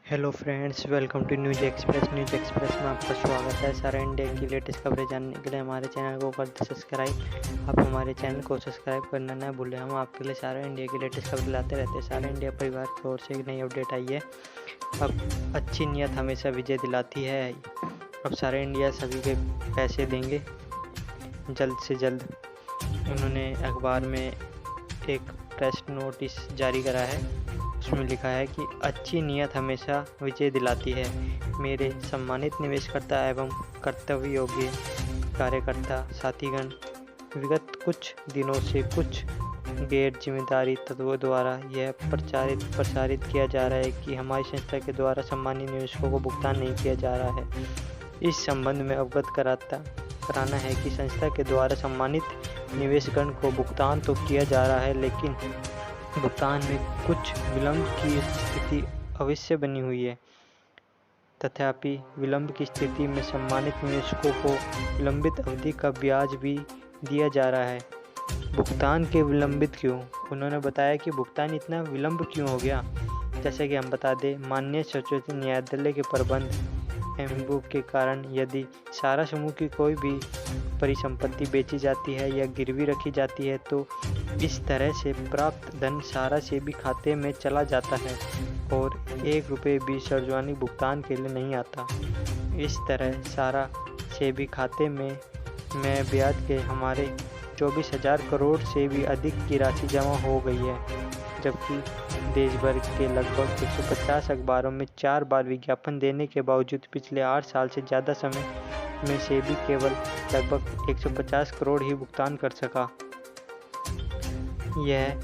Hello friends, welcome to News Express. News Express में आपका स्वागत है। सारा इंडिया की लेटेस्ट खबरें जानने के लिए हमारे चैनल को कर दें सब्सक्राइब। आप हमारे चैनल को सब्सक्राइब करना ना भूलें। हम आपके लिए सारा इंडिया की लेटेस्ट खबरें लाते रहते हैं। सारा इंडिया परिवार की ओर से एक नई अपडेट आई है। अब अच्छी नीयत हमेशा विजय दिलाती है। अब सारा इंडिया सभी के पैसे देंगे जल्द से जल्द। उन्होंने अखबार में एक प्रेस नोटिस जारी करा है। उसमें लिखा है कि अच्छी नीयत हमेशा विजय दिलाती है। मेरे सम्मानित निवेशकर्ता एवं कर्तव्य योग्य कार्यकर्ता साथीगण, विगत कुछ दिनों से कुछ गैर जिम्मेदारी तत्वों द्वारा यह प्रसारित किया जा रहा है कि हमारी संस्था के द्वारा सम्मानित निवेशकों को भुगतान नहीं किया जा रहा है। इस संबंध में अवगत कराना है कि संस्था के द्वारा सम्मानित निवेशगण को भुगतान तो किया जा रहा है, लेकिन भुगतान में कुछ विलंब की स्थिति अवश्य बनी हुई है। तथापि विलंब की स्थिति में सम्मानित निवेशकों को विलंबित अवधि का ब्याज भी दिया जा रहा है। भुगतान के विलंबित क्यों? उन्होंने बताया कि भुगतान इतना विलंब क्यों हो गया। जैसे कि हम बता दें, माननीय सर्वोच्च न्यायालय के प्रबंध एमबू के कारण यदि सारा समूह की कोई भी परिसंपत्ति बेची जाती है या गिरवी रखी जाती है तो इस तरह से प्राप्त धन सारा सेबी खाते में चला जाता है और 1 रुपये भी सार्वजनिक भुगतान के लिए नहीं आता। इस तरह सारा सेबी खाते में ब्याज के हमारे 24,000 करोड़ से भी अधिक की राशि जमा हो गई है, जबकि देश भर के लगभग 150 अखबारों में 4 बार विज्ञापन देने के बावजूद पिछले 8 साल से ज़्यादा समय में सेबी केवल लगभग 150 करोड़ ही भुगतान कर सका। यह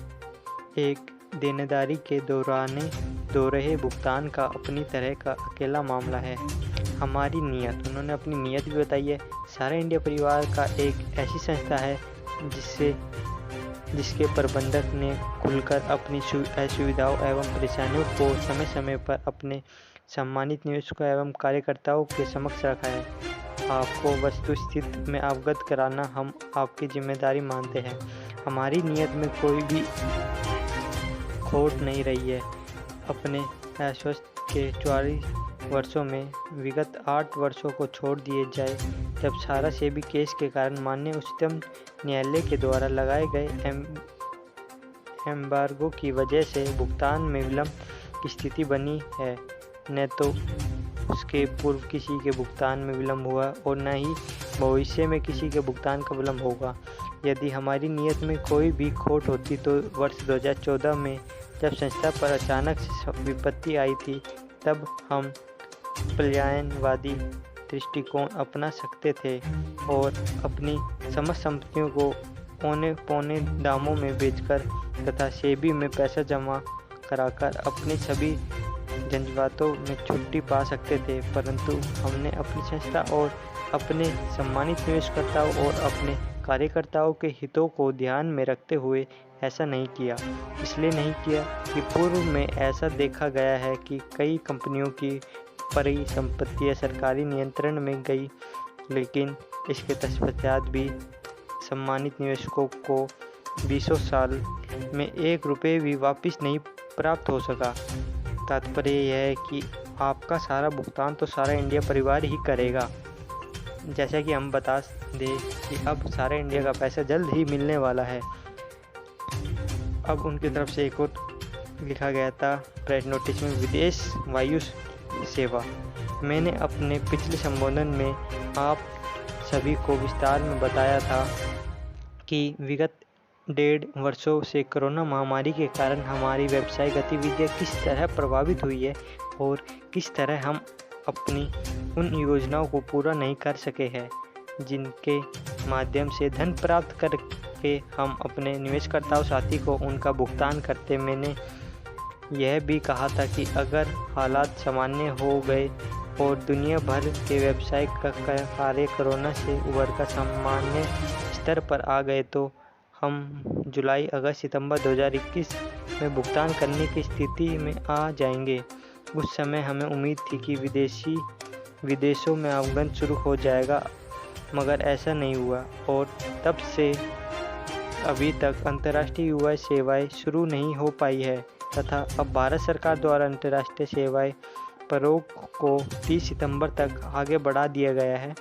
एक देनदारी के दो रहे भुगतान का अपनी तरह का अकेला मामला है। हमारी नीयत, उन्होंने अपनी नीयत भी बताई है। सारा इंडिया परिवार का एक ऐसी संस्था है जिसके प्रबंधक ने खुलकर अपनी असुविधाओं एवं परेशानियों को समय समय पर अपने सम्मानित निवेशकों एवं कार्यकर्ताओं के समक्ष रखा है। आपको वस्तुस्थिति में अवगत कराना हम आपकी जिम्मेदारी मानते हैं। हमारी नीयत में कोई भी खोट नहीं रही है। अपने आश्वस्त के 44 वर्षों में विगत 8 वर्षों को छोड़ दिए जाए, जब सारा सेबी केस के कारण माननीय उच्चतम न्यायालय के द्वारा लगाए गए एम्बार्गो की वजह से भुगतान में विलंब की स्थिति बनी है। न तो उसके पूर्व किसी के भुगतान में विलंब हुआ और न ही भविष्य में किसी के भुगतान का विलंब होगा। यदि हमारी नीयत में कोई भी खोट होती तो वर्ष 2014 में जब संस्था पर अचानक से विपत्ति आई थी, तब हम पलायनवादी दृष्टिकोण अपना सकते थे और अपनी समस्त संपत्तियों को औने पौने दामों में बेचकर तथा सेबी में पैसा जमा कराकर अपनी सभी झंझावातों में छुट्टी पा सकते थे। परंतु हमने अपनी संस्था और अपने सम्मानित निवेशकर्ताओं और अपने कार्यकर्ताओं के हितों को ध्यान में रखते हुए ऐसा नहीं किया। इसलिए नहीं किया कि पूर्व में ऐसा देखा गया है कि कई कंपनियों की परिसंपत्तियां सरकारी नियंत्रण में गई, लेकिन इसके तत्पश्चात भी सम्मानित निवेशकों को 20 साल में 1 रुपये भी वापस नहीं प्राप्त हो सका। तात्पर्य यह है कि आपका सारा भुगतान तो सारा इंडिया परिवार ही करेगा। जैसा कि हम बता दें कि अब सारा इंडिया का पैसा जल्द ही मिलने वाला है। अब उनकी तरफ से एक और लिखा गया था प्रेस नोटिस में, विदेश वायु सेवा। मैंने अपने पिछले संबोधन में आप सभी को विस्तार में बताया था कि विगत 1.5 वर्षों से कोरोना महामारी के कारण हमारी व्यवसाय गतिविधियाँ किस तरह प्रभावित हुई है और किस तरह हम अपनी उन योजनाओं को पूरा नहीं कर सके हैं जिनके माध्यम से धन प्राप्त करके हम अपने निवेशकर्ताओं साथी को उनका भुगतान करते। मैंने यह भी कहा था कि अगर हालात सामान्य हो गए और दुनिया भर के व्यवसाय का कार्य कोरोना से उभरकर सामान्य स्तर पर आ गए तो हम जुलाई, अगस्त, सितंबर 2021 में भुगतान करने की स्थिति में आ जाएंगे। उस समय हमें उम्मीद थी कि विदेशों में आवागमन शुरू हो जाएगा, मगर ऐसा नहीं हुआ और तब से अभी तक अंतर्राष्ट्रीय युवा सेवाएं शुरू नहीं हो पाई है तथा अब भारत सरकार द्वारा अंतर्राष्ट्रीय सेवाएं फरोख को 30 सितंबर तक आगे बढ़ा दिया गया है।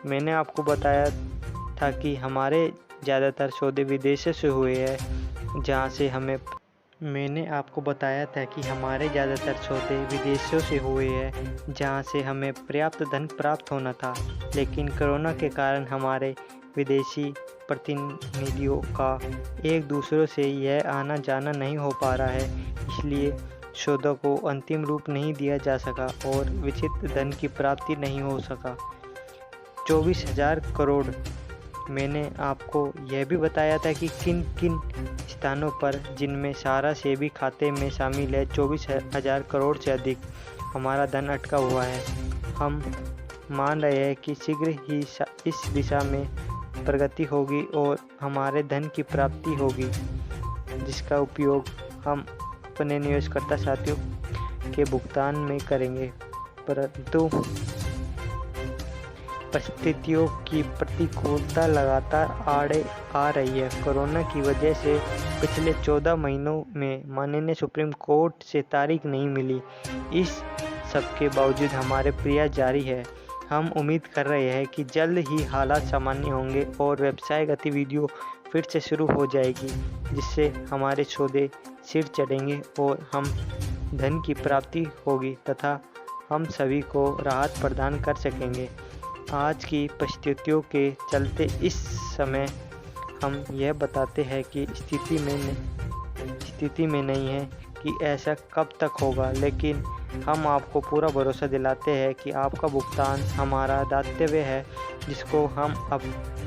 मैंने आपको बताया था कि हमारे ज़्यादातर सौदे विदेशों से हुए हैं, जहां से हमें पर्याप्त धन प्राप्त होना था, लेकिन कोरोना के कारण हमारे विदेशी प्रतिनिधियों का एक दूसरे से यह आना जाना नहीं हो पा रहा है, इसलिए सौदों को अंतिम रूप नहीं दिया जा सका और विचित धन की प्राप्ति नहीं हो सका। 24,000 करोड़। मैंने आपको यह भी बताया था कि किन किन स्थानों पर, जिनमें सहारा से भी खाते में शामिल है, 24,000 करोड़ से अधिक हमारा धन अटका हुआ है। हम मान रहे हैं कि शीघ्र ही इस दिशा में प्रगति होगी और हमारे धन की प्राप्ति होगी, जिसका उपयोग हम अपने निवेशकर्ता साथियों के भुगतान में करेंगे। परंतु परिस्थितियों की प्रतिकूलता लगातार आड़े आ रही है। कोरोना की वजह से पिछले 14 महीनों में माननीय सुप्रीम कोर्ट से तारीख नहीं मिली। इस सब के बावजूद हमारे प्रयास जारी है। हम उम्मीद कर रहे हैं कि जल्द ही हालात सामान्य होंगे और व्यवसाय गतिविधियों फिर से शुरू हो जाएगी, जिससे हमारे सौदे सिर चढ़ेंगे और हम धन की प्राप्ति होगी तथा हम सभी को राहत प्रदान कर सकेंगे। आज की परिस्थितियों के चलते इस समय हम यह बताते हैं कि स्थिति में नहीं है कि ऐसा कब तक होगा, लेकिन हम आपको पूरा भरोसा दिलाते हैं कि आपका भुगतान हमारा दायित्व है, जिसको हम अब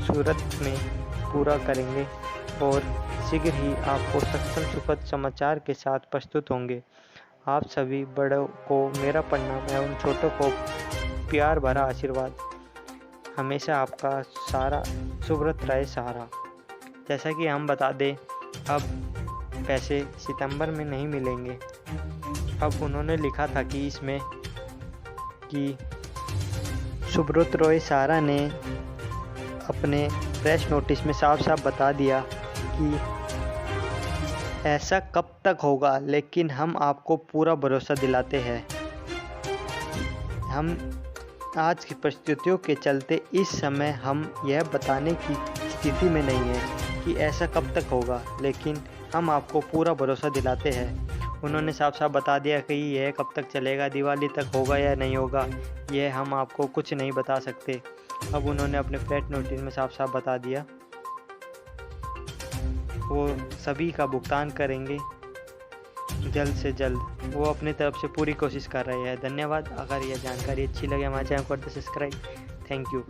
सूरत में पूरा करेंगे और शीघ्र ही आपको सक्षम सुखद समाचार के साथ प्रस्तुत होंगे। आप सभी बड़ों को मेरा प्रणाम एवं छोटों को प्यार भरा आशीर्वाद। हमेशा आपका सारा सुब्रत रहे सहारा। जैसा कि हम बता दें, अब पैसे सितंबर में नहीं मिलेंगे। अब उन्होंने लिखा था कि इसमें कि सुब्रत रॉय सहारा ने अपने प्रेस नोटिस में साफ साफ बता दिया कि ऐसा कब तक होगा, लेकिन हम आपको पूरा भरोसा दिलाते हैं। हम आज की परिस्थितियों के चलते इस समय हम यह बताने की स्थिति में नहीं है कि ऐसा कब तक होगा, लेकिन हम आपको पूरा भरोसा दिलाते हैं। उन्होंने साफ साफ बता दिया कि यह कब तक चलेगा, दिवाली तक होगा या नहीं होगा, यह हम आपको कुछ नहीं बता सकते। अब उन्होंने अपने फ्लैट नोटिस में साफ साफ बता दिया, वो सभी का भुगतान करेंगे जल्द से जल्द। वो अपनी तरफ से पूरी कोशिश कर रहे हैं। धन्यवाद। अगर यह जानकारी अच्छी लगे हमारे चैनल को सब्सक्राइब। Thank you.